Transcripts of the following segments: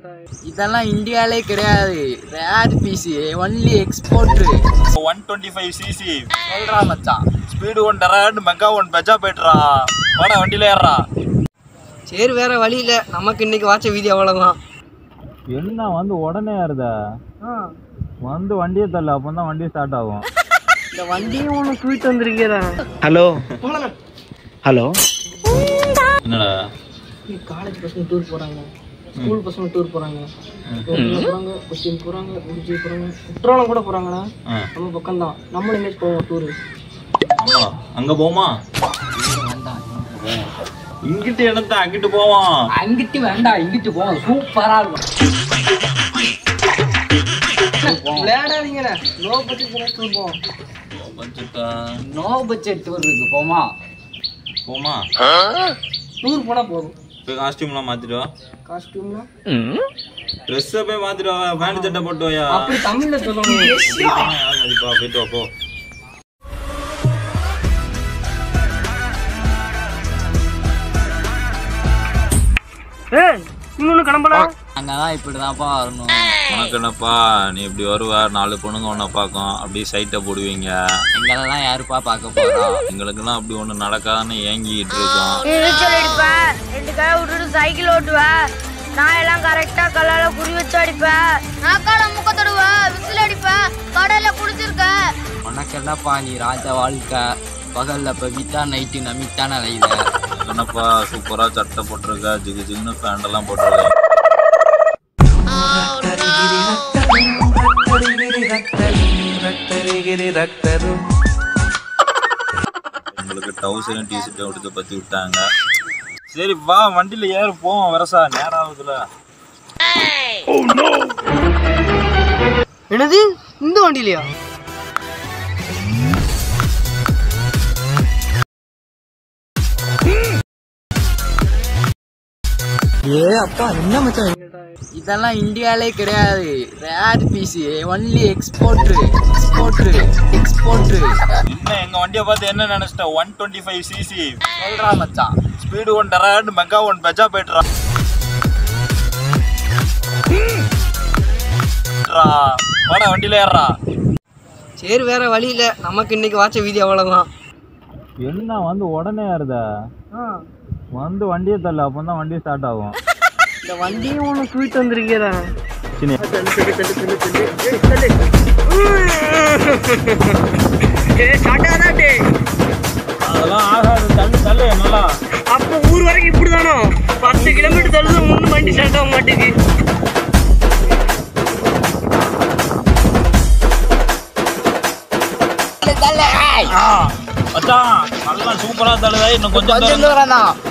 இதெல்லாம் இந்தியாலே கிடையாது. Rare piece, only export. 125cc சொல்றா மச்சான். ஸ்பீடு 1 மெகா 1 பெஜா போய்ட்றா. வாடா வண்டியில ஏறா. சரி வேற வழி இல்ல, நமக்கு இன்னைக்கு வாட்ச வீதி அவ்வளவுதான். என்ன வந்து உடனே ஏறுதா? வந்து வண்டியை தள்ள, அப்பதான் வண்டி ஸ்டார்ட் ஆகும். இந்த வண்டியும் ஒன்று தூக்கிட்டு வந்திருக்கேடா. ஹலோ ஹலோ, என்னடா காலேஜ் பசங்க டூர் போறாங்க, ஸ்கூல் பசங்க டூர் போறாங்க, போறாங்க, கொஸ்டின் போறாங்க, உடுச்சி போறாங்க, குற்றாலம் கூட போறாங்கடா. நம்ம பக்கம் தான், நம்மளும் இமேஜ் போவோம் டூரு. ஆமா, அங்க போமா? இங்கிட்டு இடத்த அங்கிட்டு போவோம். அங்கிட்டு வேண்டாம், இங்கிட்டு போவோம். சூப்பரா இருக்கும். விளையாடாதீங்கடா, லோ பட்ஜெட் டூர் போவோம். நோ பட்ஜெட் டூர் இருக்கு, போமா? போமா, டூர் போனா போதும். போய் காஸ்டியூம்லாம் மாத்திட்டு வா. காஸ்டியூம்லாம் ட்ரெஸ்ஸை போய் மாத்திட்டு வா, பேண்ட் சட்டை போட்டு வாயா. அப்படி தமிழ்ல சொல்லணும். போயிட்டு வா போ. ஏய் இன்னொன்னு கிளம்பல. அங்கதான் இப்படிதான்ப்பா வரணும். உனக்கு என்னப்பா, நீ இப்படி வருவ, 4 பொண்ணுங்க உன்னை பார்க்கும், அப்படியே சைட்டை போடுவீங்க. எங்களெல்லாம் யாருப்பா பார்க்க போறா? எங்களுக்குலாம் அப்படி ஒண்ணு நடக்காதுன்னு ஏங்கிட்டு இருக்கோம். நீச்சல் அடிப்பேன், 2 கை விட்டுட்டு சைக்கிள் ஓட்டுவேன், நான் எல்லாம் கரெக்டா கல்லால குறி வச்சு அடிப்பேன், நாக்கால முக்க தொடுவேன், விசில் அடிப்பேன், கடையில குடிச்சிருக்கேன். உனக்கு என்னப்பா, நீ ராஜ வாழ்க்கை. பகல்ல பவித்தா, நைட்டு நமித்தான அலையில. என்னப்பா சூப்பரா சட்டை போட்டிருக்க, ஜிகு ஜிகுன்னு பேண்ட் எல்லாம் போட்டிருக்க. உங்களுக்கு டவுசரும் டிஷர்ட் எடுத்து பத்தி விட்டாங்க. சரி வா, வண்டியில ஏறு போவோம். வரசா நேரம் ஆகுதுல. என்னது இந்த வண்டியிலயா? ஏ அப்பா, என்ன மச்சான்? இதெல்லாம் இந்தியாலே கிடையாது. Rare piece, only export. என்ன எங்க வண்டியை பார்த்து என்ன நினைச்சிட்ட? 125cc சொல்றா மச்சான். ஸ்பீடு 1 மெகா 1 பெஜா போய்ட்றா. வாடா வண்டியில ஏறா. சரி வேற வழி இல்ல, நமக்கு இன்னைக்கு வாட்ச வீதி அவ்வளவுதான். என்ன வந்து உடனே ஏறுதா? வந்து வண்டியை தள்ள, அப்பதான் வண்டி ஸ்டார்ட் ஆகும். இந்த வண்டியும் ஒன்று தூக்கிட்டு வந்திருக்கேடா. அதெல்லாம் ஆகாது, தள்ளு தள்ளு நல்லா. அப்போ ஊர் வரைக்கும் இப்படிதானோ? 10 கிலோமீட்டர் தள்ளுது, ஒன்றும் வண்டி ஸ்டார்ட் ஆக மாட்டேங்குது. நல்லா சூப்பரா தள்ளுதா. இன்னும் கொஞ்சம்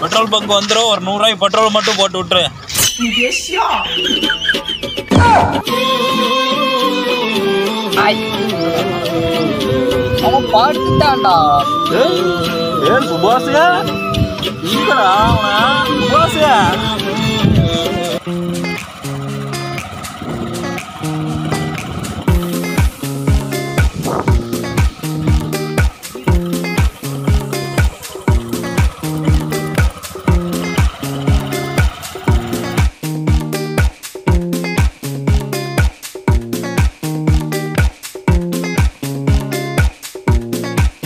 பெட்ரோல் பங்க் வந்துடும். ஒரு 100 ரூபாய் பெட்ரோல் மட்டும் போட்டு விட்டுரு. அவன் பாட்டுட்டான்டா. ஏன் சுபாஷ் இங்கடா? சுபாஷ்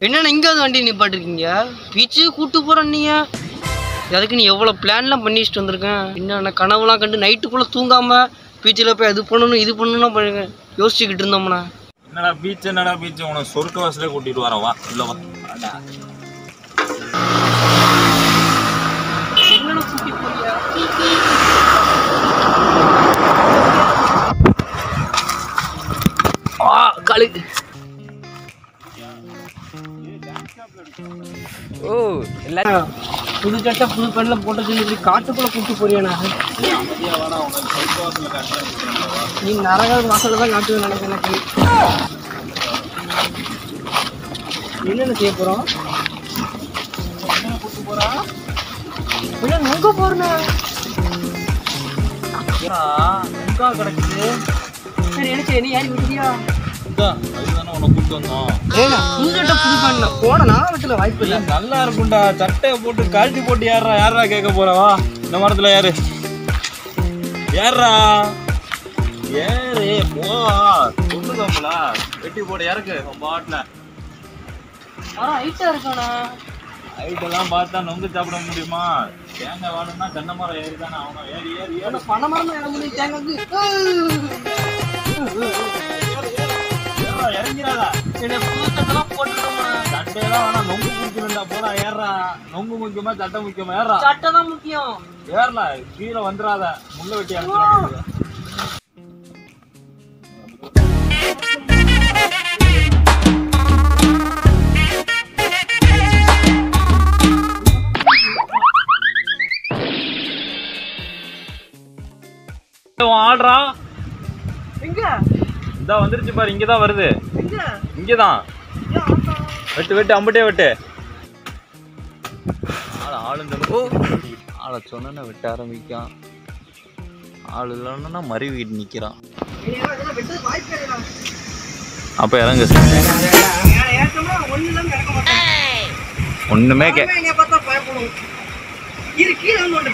என்னண்ணா இங்கே வந்து வண்டி நிப்பாட்டிருக்கீங்க? பீச்சு கூட்டு போகிறேன் நீங்க. அதுக்கு நீ எவ்வளோ பிளான்லாம் பண்ணி வச்சுட்டு வந்திருக்கேன். என்னென்ன கனவுலாம் கண்டு நைட்டுக்குள்ளே தூங்காமல் பீச்சில் போய் அது பண்ணணும் இது பண்ணணும் பண்ணுங்க யோசிச்சுக்கிட்டு இருந்தோம்ண்ணா. என்னடா பீச், என்னடா பீச்? உனக்கு சொர்க்க வாசலே கூட்டிட்டு வரவா? இல்ல வா. களு ஓ எல்லாரும் புது சட்டை புது பெண்ணில் போட்டு சொல்லி காட்டுக்குள்ளே கூப்பிட்டு போறியாண்ணா? நீ நரக வாசலில் தான் காட்டுவேன் நினைக்கிறேன். எனக்கு என்னென்ன செய்ய போகிறோம்? கூப்பிட்டு போகிறா இல்லை நொங்க போகிறேண்ணா. கிடக்குது. சரி எனக்கு நீ யாரி விட்டுறியா? அதுதானே உனக்கு கூப்பிட்டு வந்தோம். ஏன்னா புது சட்டை புது பெண்ண போன நான் வீட்டில் வாய்ப்பு இல்லை. நல்லா இருக்கும்டா. சட்டையை போட்டு கழட்டி போட்டு யாரா கேட்க போறவா? இந்த மரத்துல யாரு? ஏறா ஏறு போ சொல்லுங்கம்ல வெட்டி போட இறக்கு பாட்டில் ஹைட்டா இருக்கானா ஹைட்டெல்லாம் பார்த்தா நொங்கு சாப்பிட முடியுமா தேங்காய் வேணும்னா தென்னை மரம் ஏறி தானே ஆகணும் ஏறி ஏறி ஏறி பனை மரம் இடம் முடியும் தேங்காய்க்கு இறங்கிறாதா என்ன பூச்சட்டெல்லாம் போட்டுட்டோமா சட்டையெல்லாம் வேணா நொங்கு குடிக்கணும்டா போடா ஏறா நொங்கு முக்கியமா சட்டை முக்கியமா ஏறா சட்டை தான் முக்கியம் ஏறல கீழே வந்துடாத முள்ள வெட்டி அடிச்சிடும் ஆடுறா எங்க இதா வந்துருச்சு பாரு இங்கதான் வருது எங்க இங்கதான் வெட்டு வெட்டு அம்பட்டே வெட்டு ஆளை சொன்னா வெட்ட ஆரம்பிக்கான் ஆள் இல்லைன்னா மறி வீடு நிக்கிறான் அப்ப இறங்கு ஒண்ணுமே பார்த்தா பயப்படும் கீழே வந்து